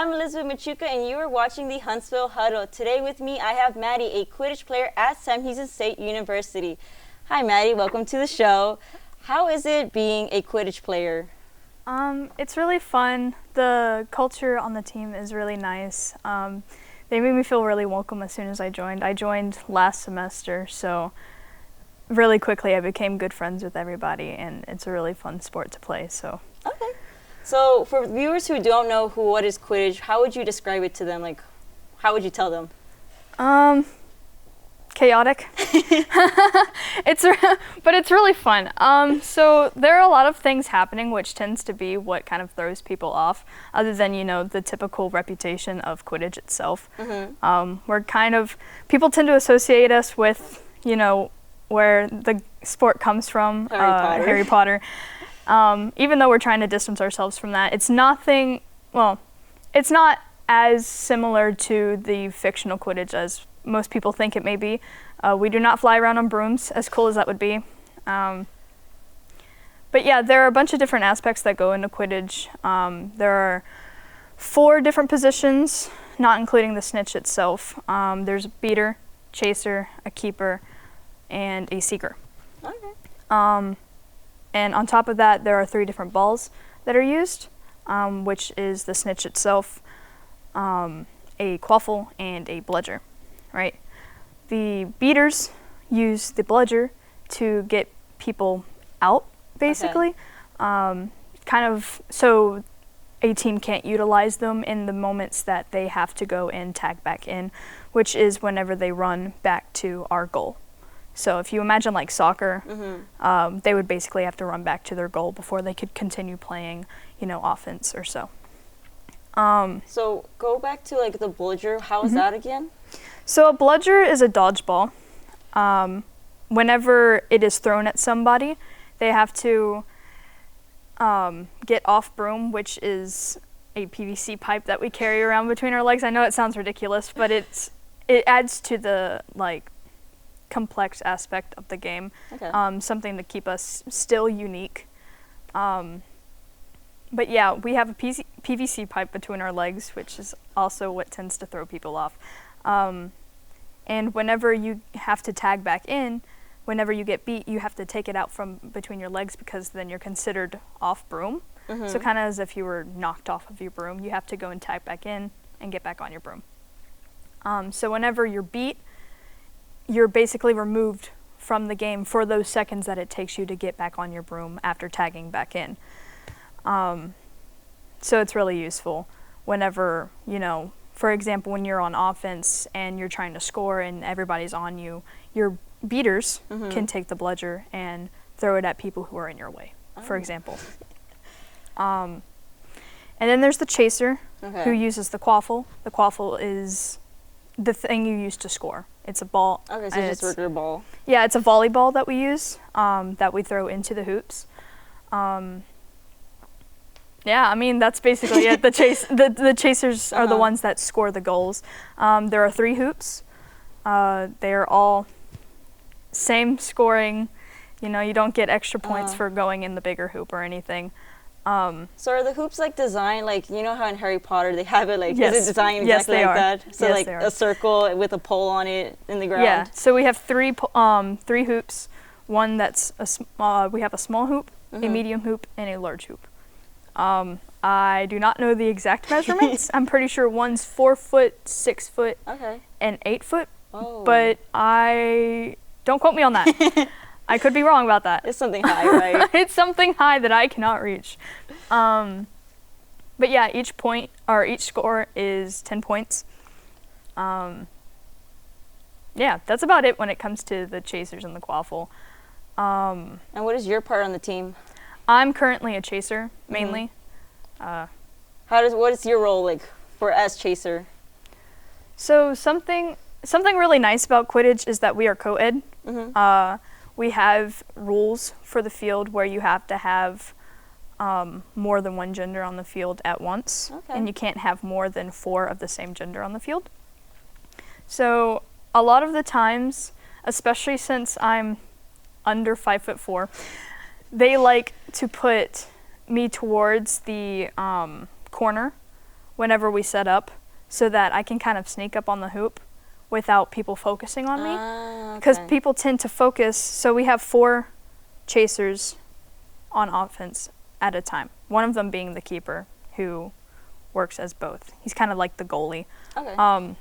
I'm Elizabeth Machuca, and you are watching the Huntsville Huddle. Today with me, I have Maddie, a Quidditch player at Sam Houston State University. Hi, Maddie. Welcome to the show. How is it being a Quidditch player? It's really fun. The culture on the team is really nice. They made me feel really welcome as soon as I joined. I joined last semester, so really quickly I became good friends with everybody, and it's a really fun sport to play. So. Okay. So for viewers who don't know what is Quidditch, how would you describe it to them? Like, how would you tell them? Chaotic. But it's really fun. So there are a lot of things happening, which tends to be what kind of throws people off, other than, the typical reputation of Quidditch itself. Mm-hmm. People tend to associate us with, where the sport comes from, Harry Potter. Even though we're trying to distance ourselves from that, it's not as similar to the fictional Quidditch as most people think it may be. We do not fly around on brooms, as cool as that would be. But yeah, there are a bunch of different aspects that go into Quidditch. There are 4 different positions, not including the snitch itself. There's a beater, chaser, a keeper, and a seeker. Okay. And on top of that, there are 3 different balls that are used, which is the snitch itself, a quaffle, and a bludger, right? The beaters use the bludger to get people out, basically, so a team can't utilize them in the moments that they have to go and tag back in, which is whenever they run back to our goal. So if you imagine like soccer, mm-hmm. They would basically have to run back to their goal before they could continue playing, offense or so. So go back to like the bludger. How is mm-hmm. that again? So a bludger is a dodgeball. Whenever it is thrown at somebody, they have to get off broom, which is a PVC pipe that we carry around between our legs. I know it sounds ridiculous, but it adds to the complex aspect of the game. Okay. Something to keep us still unique. But yeah, we have a PVC pipe between our legs, which is also what tends to throw people off. And whenever you have to tag back in, whenever you get beat, you have to take it out from between your legs, because then you're considered off broom. Mm-hmm. So kind of as if you were knocked off of your broom, you have to go and tag back in and get back on your broom. So whenever you're beat, you're basically removed from the game for those seconds that it takes you to get back on your broom after tagging back in. So it's really useful whenever, for example, when you're on offense and you're trying to score and everybody's on you, your beaters mm-hmm. can take the bludger and throw it at people who are in your way, for example. And then there's the chaser, who uses the quaffle. The quaffle is the thing you use to score. It's a ball. Okay, so it's just a regular ball. Yeah, it's a volleyball that we use, that we throw into the hoops. Yeah, I mean, that's basically it. The chasers are the ones that score the goals. There are 3 hoops. They are all same scoring. You don't get extra points for going in the bigger hoop or anything. So are the hoops designed how in Harry Potter they have it is it designed exactly yes, they like are. that? So yes, a circle with a pole on it in the ground? Yeah, so we have 3 hoops. One that's we have a small hoop, mm-hmm. a medium hoop, and a large hoop. I do not know the exact measurements. I'm pretty sure one's 4 foot, 6 foot, and 8 foot. Oh. But don't quote me on that. I could be wrong about that. It's something high, right? It's something high that I cannot reach. But yeah, each score is 10 points. Yeah, that's about it when it comes to the chasers and the quaffle. And what is your part on the team? I'm currently a chaser, mainly. Mm-hmm. What is your role as chaser? So something really nice about Quidditch is that we are co-ed. Mm-hmm. We have rules for the field where you have to have more than one gender on the field at once, and you can't have more than 4 of the same gender on the field. So a lot of the times, especially since I'm under 5'4", they like to put me towards the corner whenever we set up so that I can kind of sneak up on the hoop without people focusing on me. Because people tend to focus, so we have 4 chasers on offense at a time. One of them being the keeper, who works as both. He's kind of like the goalie. Okay.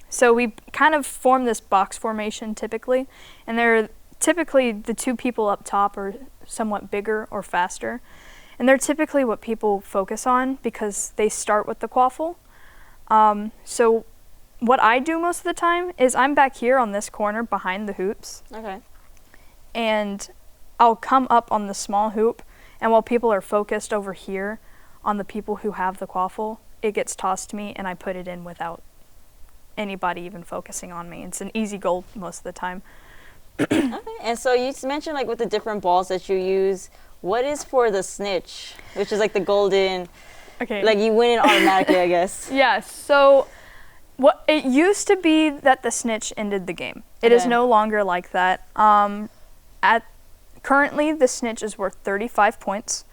So we kind of form this box formation typically, and they're typically the 2 people up top are somewhat bigger or faster, and they're typically what people focus on because they start with the quaffle. So what I do most of the time is I'm back here on this corner behind the hoops. Okay. And I'll come up on the small hoop, and while people are focused over here on the people who have the quaffle, it gets tossed to me and I put it in without anybody even focusing on me. It's an easy goal most of the time. Okay. And so you mentioned like with the different balls that you use, what is for the snitch, which is like the golden, Okay. like you win it automatically, I guess. Yeah, so what it used to be that the snitch ended the game. It is Okay. no longer like that. Currently the snitch is worth 35 points.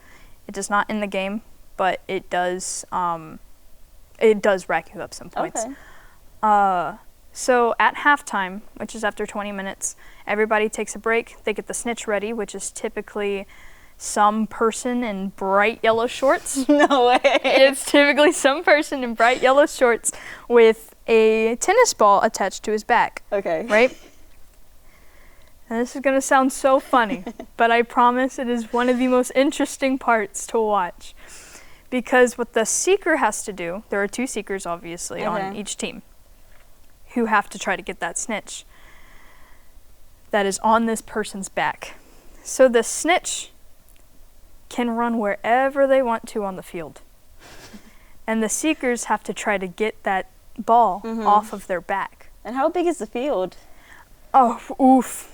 It does not end the game, but it does rack you up some points. Okay. So at halftime, which is after 20 minutes, everybody takes a break. They get the snitch ready, which is typically some person in bright yellow shorts. No way. It's typically some person in bright yellow shorts with a tennis ball attached to his back. Okay. Right? And this is going to sound so funny, but I promise it is one of the most interesting parts to watch. Because what the seeker has to do, there are 2 seekers obviously on each team who have to try to get that snitch that is on this person's back. So the snitch can run wherever they want to on the field. And the seekers have to try to get that ball off of their back. And how big is the field? Oh, oof.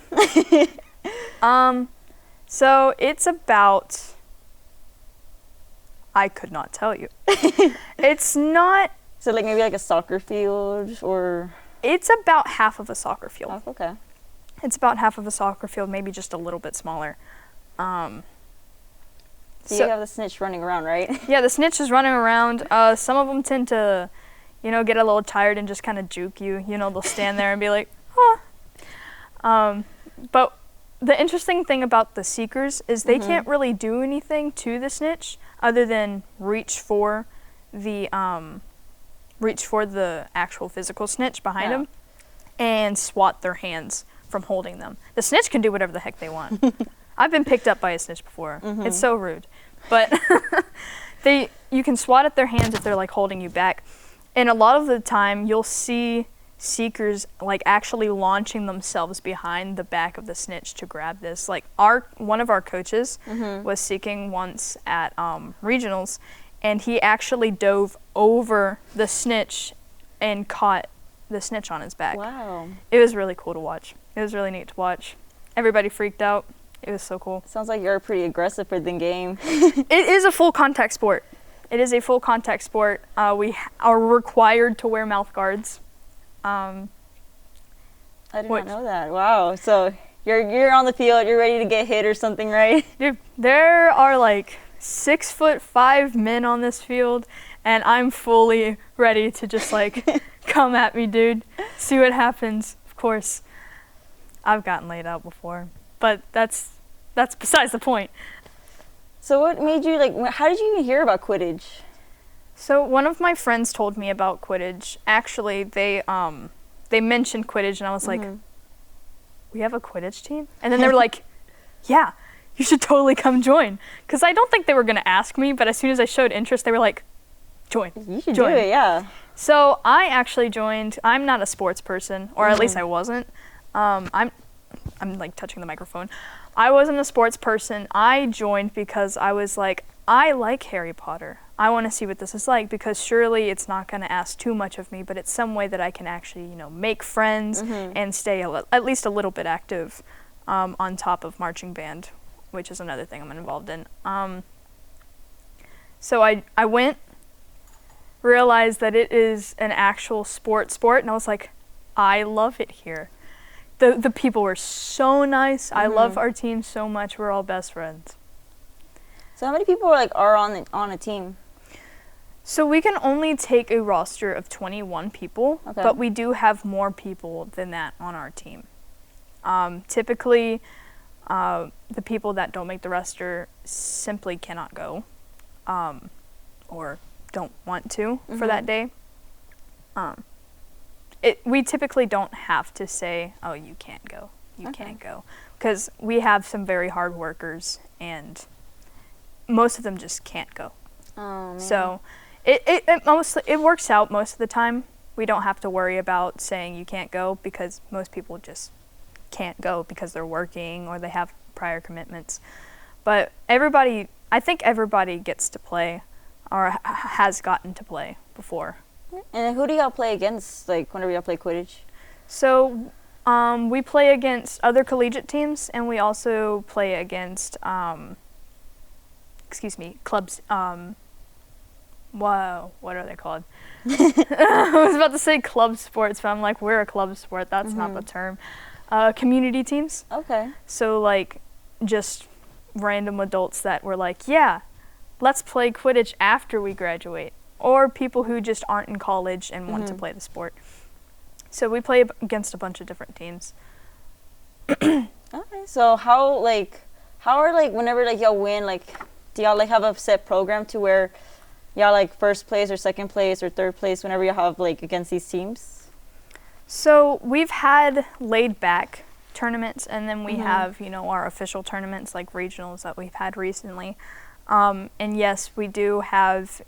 So it's about, I could not tell you. It's not, So like maybe like a soccer field or? it's about half of a soccer field. Oh, okay. It's about half of a soccer field, maybe just a little bit smaller. So So- you have the snitch running around, right? Yeah, the snitch is running around. Some of them tend to, get a little tired and just kind of juke you. They'll stand there and be like, huh. But the interesting thing about the seekers is they can't really do anything to the snitch other than reach for the actual physical snitch behind them and swat their hands from holding them. The snitch can do whatever the heck they want. I've been picked up by a snitch before. It's so rude. But you can swat at their hands if they're like holding you back. And a lot of the time you'll see seekers like actually launching themselves behind the back of the snitch to grab this. Like one of our coaches was seeking once at regionals, and he actually dove over the snitch and caught the snitch on his back. Wow. It was really cool to watch. It was really neat to watch. Everybody freaked out. It was so cool. Sounds like you're pretty aggressive for the game. It is a full contact sport. It is a full contact sport. We are required to wear mouth guards. I did not know that. Wow. So you're on the field, you're ready to get hit or something, right? Dude, there are like 6'5" men on this field, and I'm fully ready to just like come at me, dude. See what happens. Of course, I've gotten laid out before, but that's besides the point. So what made you how did you even hear about Quidditch? So one of my friends told me about Quidditch. Actually, they mentioned Quidditch, and I was like, we have a Quidditch team? And then they were like, yeah, you should totally come join. Because I don't think they were going to ask me, but as soon as I showed interest, they were like, join. You should join. do it, yeah. So I actually joined. I'm not a sports person, or at least I wasn't. I'm like touching the microphone. I wasn't a sports person. I joined because I was like, I like Harry Potter. I want to see what this is like, because surely it's not going to ask too much of me, but it's some way that I can actually, make friends and stay at least a little bit active on top of marching band, which is another thing I'm involved in. So I went, realized that it is an actual sport, and I was like, I love it here. The people were so nice. I love our team so much. We're all best friends. So how many people are on a team? So we can only take a roster of 21 people, Okay. but we do have more people than that on our team. Typically, the people that don't make the roster simply cannot go, or don't want to for that day. We typically don't have to say, oh, you can't go, you can't go, because we have some very hard workers, and most of them just can't go. Oh, man. So it works out most of the time. We don't have to worry about saying you can't go, because most people just can't go because they're working or they have prior commitments. But I think everybody gets to play or has gotten to play before. And then who do y'all play against, like, whenever y'all play Quidditch? So we play against other collegiate teams, and we also play against, clubs. Wow, what are they called? I was about to say club sports, but I'm like, we're a club sport. That's not the term. Community teams. Okay. So, like, just random adults that were like, yeah, let's play Quidditch after we graduate. Or people who just aren't in college and want to play the sport. So we play against a bunch of different teams. Okay. So how are, like, whenever, like, y'all win, like, do y'all, like, have a set program to where y'all, like, first place or second place or third place whenever you have, like, against these teams? So we've had laid back tournaments, and then we have, our official tournaments, like regionals that we've had recently. And yes, we do have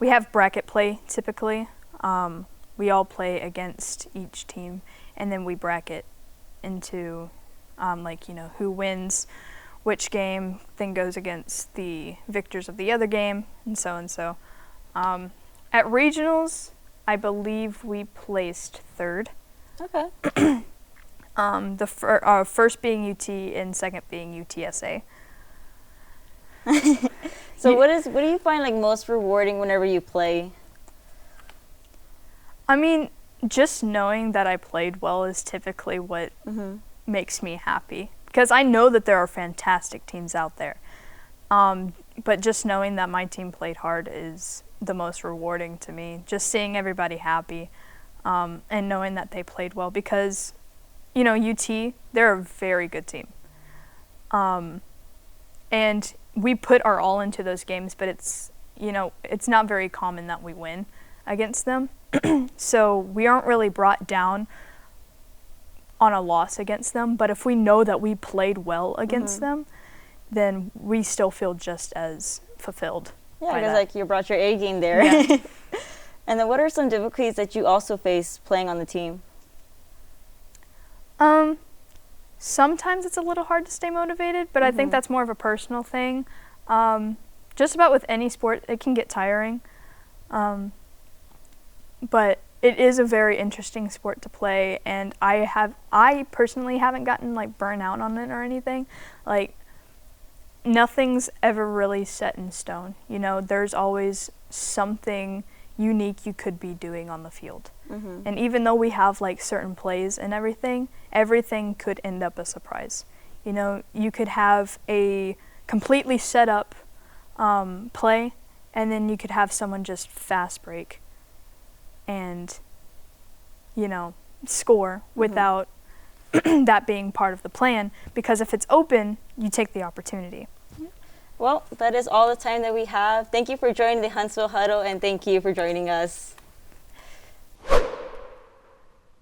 we have bracket play typically. We all play against each team, and then we bracket into, who wins which game, then goes against the victors of the other game, and so and so. At regionals, I believe we placed third. Okay. First being UT and second being UTSA. So what do you find, like, most rewarding whenever you play? I mean, just knowing that I played well is typically what makes me happy, because I know that there are fantastic teams out there. But just knowing that my team played hard is the most rewarding to me. Just seeing everybody happy, and knowing that they played well, because, UT, they're a very good team. And we put our all into those games, but it's not very common that we win against them. So we aren't really brought down on a loss against them, but if we know that we played well against them, then we still feel just as fulfilled. Yeah, because, like, you brought your A game there. Yeah. And then what are some difficulties that you also face playing on the team? Sometimes it's a little hard to stay motivated, but I think that's more of a personal thing. Just about with any sport, it can get tiring. But it is a very interesting sport to play, and I personally haven't gotten, like, burnt out on it or anything. Like, nothing's ever really set in stone. There's always something unique you could be doing on the field. And even though we have, like, certain plays and everything could end up a surprise. You could have a completely set up play, and then you could have someone just fast break and, score without that being part of the plan, because if it's open, you take the opportunity. Well, that is all the time that we have. Thank you for joining the Huntsville Huddle, and thank you for joining us.